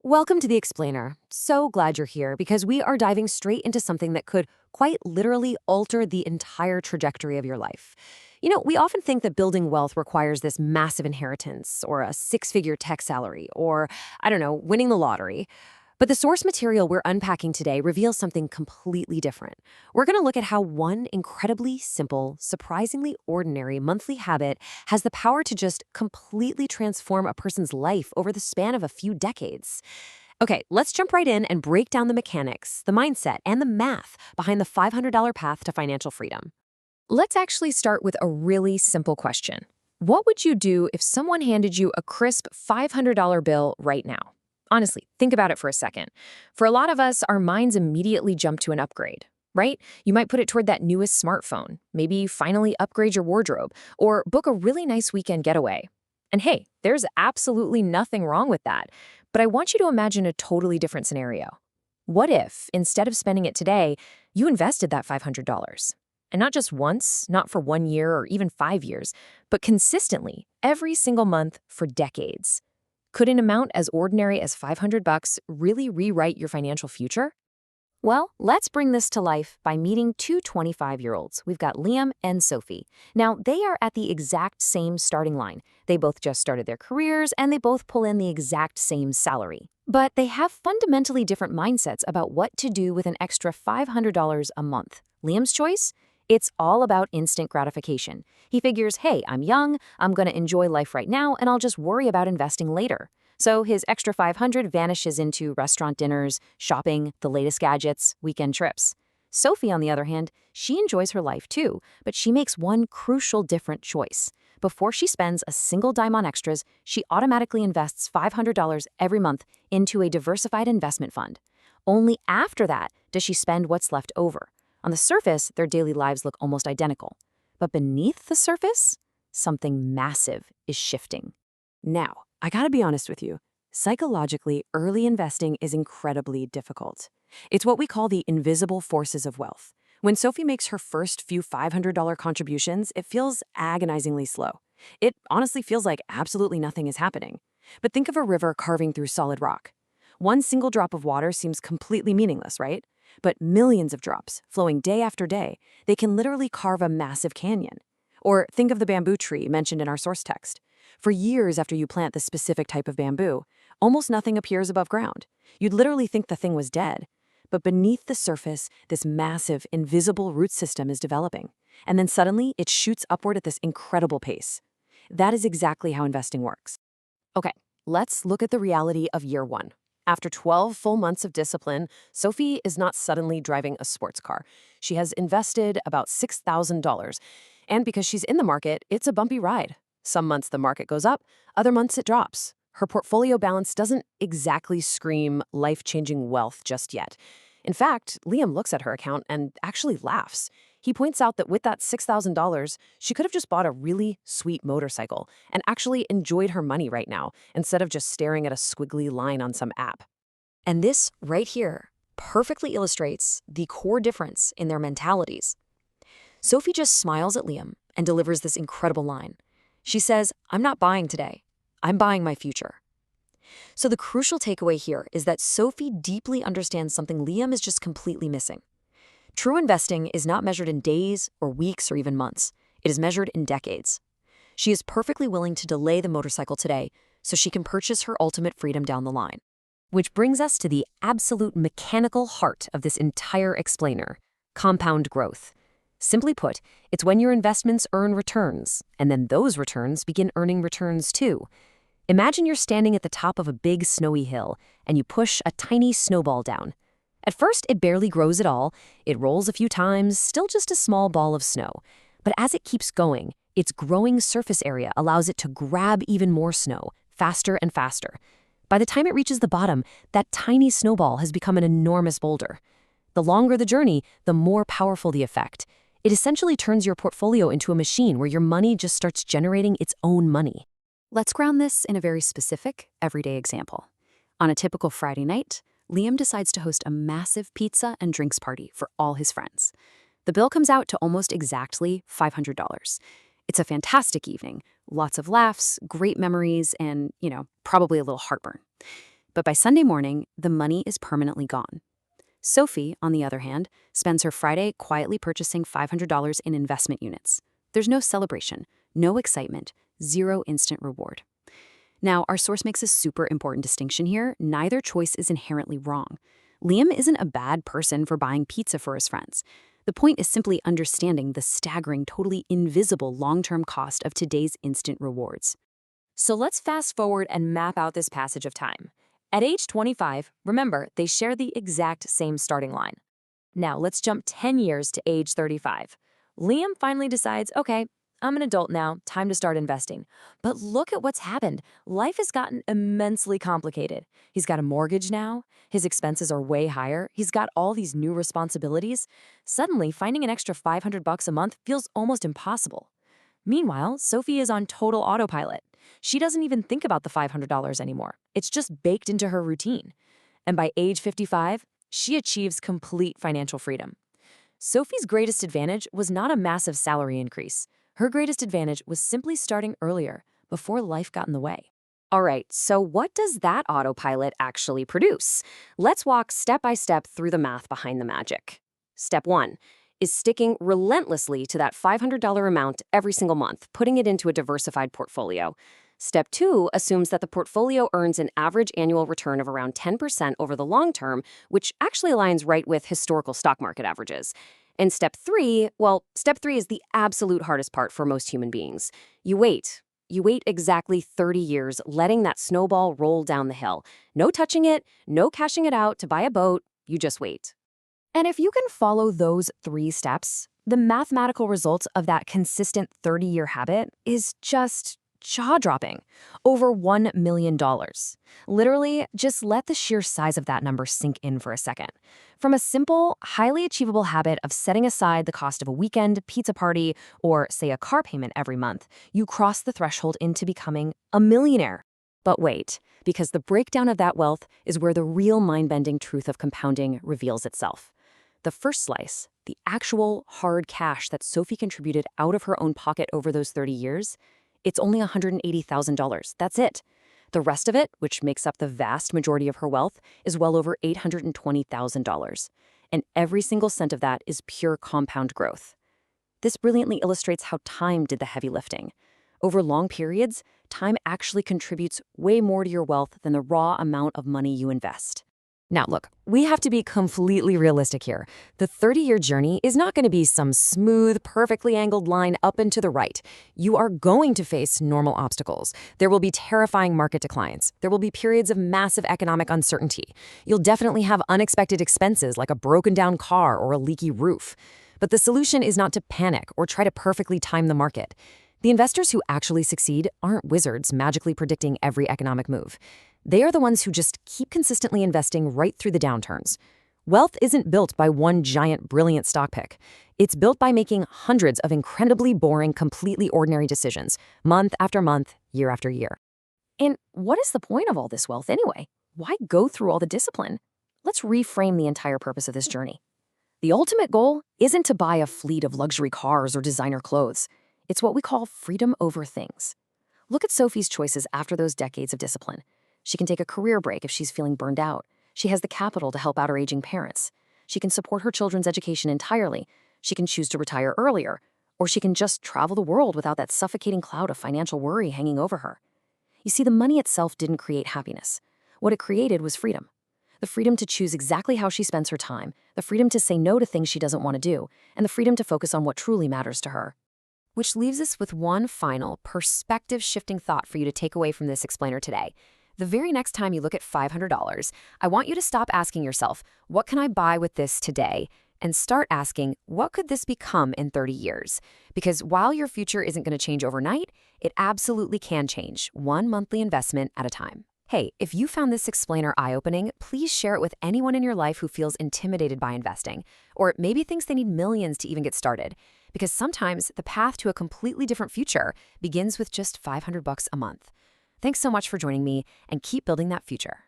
Welcome to The Explainer. So glad you're here because we are diving straight into something that could quite literally alter the entire trajectory of your life. We often think that building wealth requires this massive inheritance or a six-figure tech salary or, I don't know, winning the lottery. But the source material we're unpacking today reveals something completely different. We're going to look at how one incredibly simple, surprisingly ordinary monthly habit has the power to just completely transform a person's life over the span of a few decades. Okay, let's jump right in and break down the mechanics, the mindset, and the math behind the $500 path to financial freedom. Let's actually start with a really simple question. What would you do if someone handed you a crisp $500 bill right now? Honestly, think about it for a second. For a lot of us, our minds immediately jump to an upgrade, right? You might put it toward that newest smartphone, maybe finally upgrade your wardrobe, or book a really nice weekend getaway. And hey, there's absolutely nothing wrong with that. But I want you to imagine a totally different scenario. What if, instead of spending it today, you invested that $500? And not just once, not for 1 year or even 5 years, but consistently, every single month for decades. Could an amount as ordinary as $500 really rewrite your financial future? Well, let's bring this to life by meeting two 25-year-olds. We've got Liam and Sophie. Now, they are at the exact same starting line. They both just started their careers, and they both pull in the exact same salary. But they have fundamentally different mindsets about what to do with an extra $500 a month. Liam's choice? It's all about instant gratification. He figures, hey, I'm young, I'm going to enjoy life right now, and I'll just worry about investing later. So his extra 500 vanishes into restaurant dinners, shopping, the latest gadgets, weekend trips. Sophie, on the other hand, she enjoys her life too, but she makes one crucial different choice. Before she spends a single dime on extras, she automatically invests $500 every month into a diversified investment fund. Only after that does she spend what's left over. On the surface, their daily lives look almost identical. But beneath the surface, something massive is shifting. Now, I gotta be honest with you. Psychologically, early investing is incredibly difficult. It's what we call the invisible forces of wealth. When Sophie makes her first few $500 contributions, it feels agonizingly slow. It honestly feels like absolutely nothing is happening. But think of a river carving through solid rock. One single drop of water seems completely meaningless, right? But millions of drops, flowing day after day, they can literally carve a massive canyon. Or think of the bamboo tree mentioned in our source text. For years after you plant this specific type of bamboo, almost nothing appears above ground. You'd literally think the thing was dead. But beneath the surface, this massive, invisible root system is developing. And then suddenly, it shoots upward at this incredible pace. That is exactly how investing works. Okay, let's look at the reality of year one. After 12 full months of discipline, Sophie is not suddenly driving a sports car. She has invested about $6,000. And because she's in the market, it's a bumpy ride. Some months the market goes up, other months it drops. Her portfolio balance doesn't exactly scream life-changing wealth just yet. In fact, Liam looks at her account and actually laughs. He points out that with that $6,000, she could have just bought a really sweet motorcycle and actually enjoyed her money right now, instead of just staring at a squiggly line on some app. And this right here perfectly illustrates the core difference in their mentalities. Sophie just smiles at Liam and delivers this incredible line. She says, "I'm not buying today. I'm buying my future." So the crucial takeaway here is that Sophie deeply understands something Liam is just completely missing. True investing is not measured in days or weeks or even months. It is measured in decades. She is perfectly willing to delay the motorcycle today so she can purchase her ultimate freedom down the line. Which brings us to the absolute mechanical heart of this entire explainer: compound growth. Simply put, it's when your investments earn returns, and then those returns begin earning returns too. Imagine you're standing at the top of a big snowy hill, and you push a tiny snowball down. At first, it barely grows at all. It rolls a few times, still just a small ball of snow. But as it keeps going, its growing surface area allows it to grab even more snow, faster and faster. By the time it reaches the bottom, that tiny snowball has become an enormous boulder. The longer the journey, the more powerful the effect. It essentially turns your portfolio into a machine where your money just starts generating its own money. Let's ground this in a very specific, everyday example. On a typical Friday night, Liam decides to host a massive pizza and drinks party for all his friends. The bill comes out to almost exactly $500. It's a fantastic evening, lots of laughs, great memories, and, probably a little heartburn. But by Sunday morning, the money is permanently gone. Sophie, on the other hand, spends her Friday quietly purchasing $500 in investment units. There's no celebration, no excitement, zero instant reward. Now, our source makes a super important distinction here. Neither choice is inherently wrong. Liam isn't a bad person for buying pizza for his friends. The point is simply understanding the staggering, totally invisible long-term cost of today's instant rewards. So let's fast forward and map out this passage of time. At age 25, remember, they share the exact same starting line. Now let's jump 10 years to age 35. Liam finally decides, okay, I'm an adult now, time to start investing. But look at what's happened. Life has gotten immensely complicated. He's got a mortgage now. His expenses are way higher. He's got all these new responsibilities. Suddenly, finding an extra $500 a month feels almost impossible. Meanwhile, Sophie is on total autopilot. She doesn't even think about the $500 anymore. It's just baked into her routine. And by age 55, she achieves complete financial freedom. Sophie's greatest advantage was not a massive salary increase. Her greatest advantage was simply starting earlier, before life got in the way. All right, so what does that autopilot actually produce? Let's walk step by step through the math behind the magic. Step 1 is sticking relentlessly to that $500 amount every single month, putting it into a diversified portfolio. Step 2 assumes that the portfolio earns an average annual return of around 10% over the long term, which actually aligns right with historical stock market averages. And step 3 is the absolute hardest part for most human beings. You wait. You wait exactly 30 years, letting that snowball roll down the hill. No touching it, no cashing it out to buy a boat, you just wait. And if you can follow those 3 steps, the mathematical results of that consistent 30-year habit is just jaw-dropping. Over $1 million. Literally, just let the sheer size of that number sink in for a second. From a simple, highly achievable habit of setting aside the cost of a weekend pizza party or, say, a car payment every month, you cross the threshold into becoming a millionaire. But wait, because the breakdown of that wealth is where the real mind-bending truth of compounding reveals itself. The first slice, the actual hard cash that Sophie contributed out of her own pocket over those 30 years, it's only $180,000. That's it. The rest of it, which makes up the vast majority of her wealth, is well over $820,000. And every single cent of that is pure compound growth. This brilliantly illustrates how time did the heavy lifting. Over long periods, time actually contributes way more to your wealth than the raw amount of money you invest. Now look, we have to be completely realistic here. The 30-year journey is not going to be some smooth, perfectly angled line up and to the right. You are going to face normal obstacles. There will be terrifying market declines. There will be periods of massive economic uncertainty. You'll definitely have unexpected expenses like a broken down car or a leaky roof. But the solution is not to panic or try to perfectly time the market. The investors who actually succeed aren't wizards magically predicting every economic move. They are the ones who just keep consistently investing right through the downturns. Wealth isn't built by one giant, brilliant stock pick. It's built by making hundreds of incredibly boring, completely ordinary decisions, month after month, year after year. And what is the point of all this wealth anyway? Why go through all the discipline? Let's reframe the entire purpose of this journey. The ultimate goal isn't to buy a fleet of luxury cars or designer clothes. It's what we call freedom over things. Look at Sophie's choices after those decades of discipline. She can take a career break if she's feeling burned out. She has the capital to help out her aging parents. She can support her children's education entirely. She can choose to retire earlier. Or she can just travel the world without that suffocating cloud of financial worry hanging over her. You see, the money itself didn't create happiness. What it created was freedom. The freedom to choose exactly how she spends her time, the freedom to say no to things she doesn't want to do, and the freedom to focus on what truly matters to her. Which leaves us with one final perspective-shifting thought for you to take away from this explainer today. The very next time you look at $500, I want you to stop asking yourself, what can I buy with this today? And start asking, what could this become in 30 years? Because while your future isn't going to change overnight, it absolutely can change, one monthly investment at a time. Hey, if you found this explainer eye-opening, please share it with anyone in your life who feels intimidated by investing, or maybe thinks they need millions to even get started. Because sometimes the path to a completely different future begins with just $500 a month. Thanks so much for joining me, and keep building that future.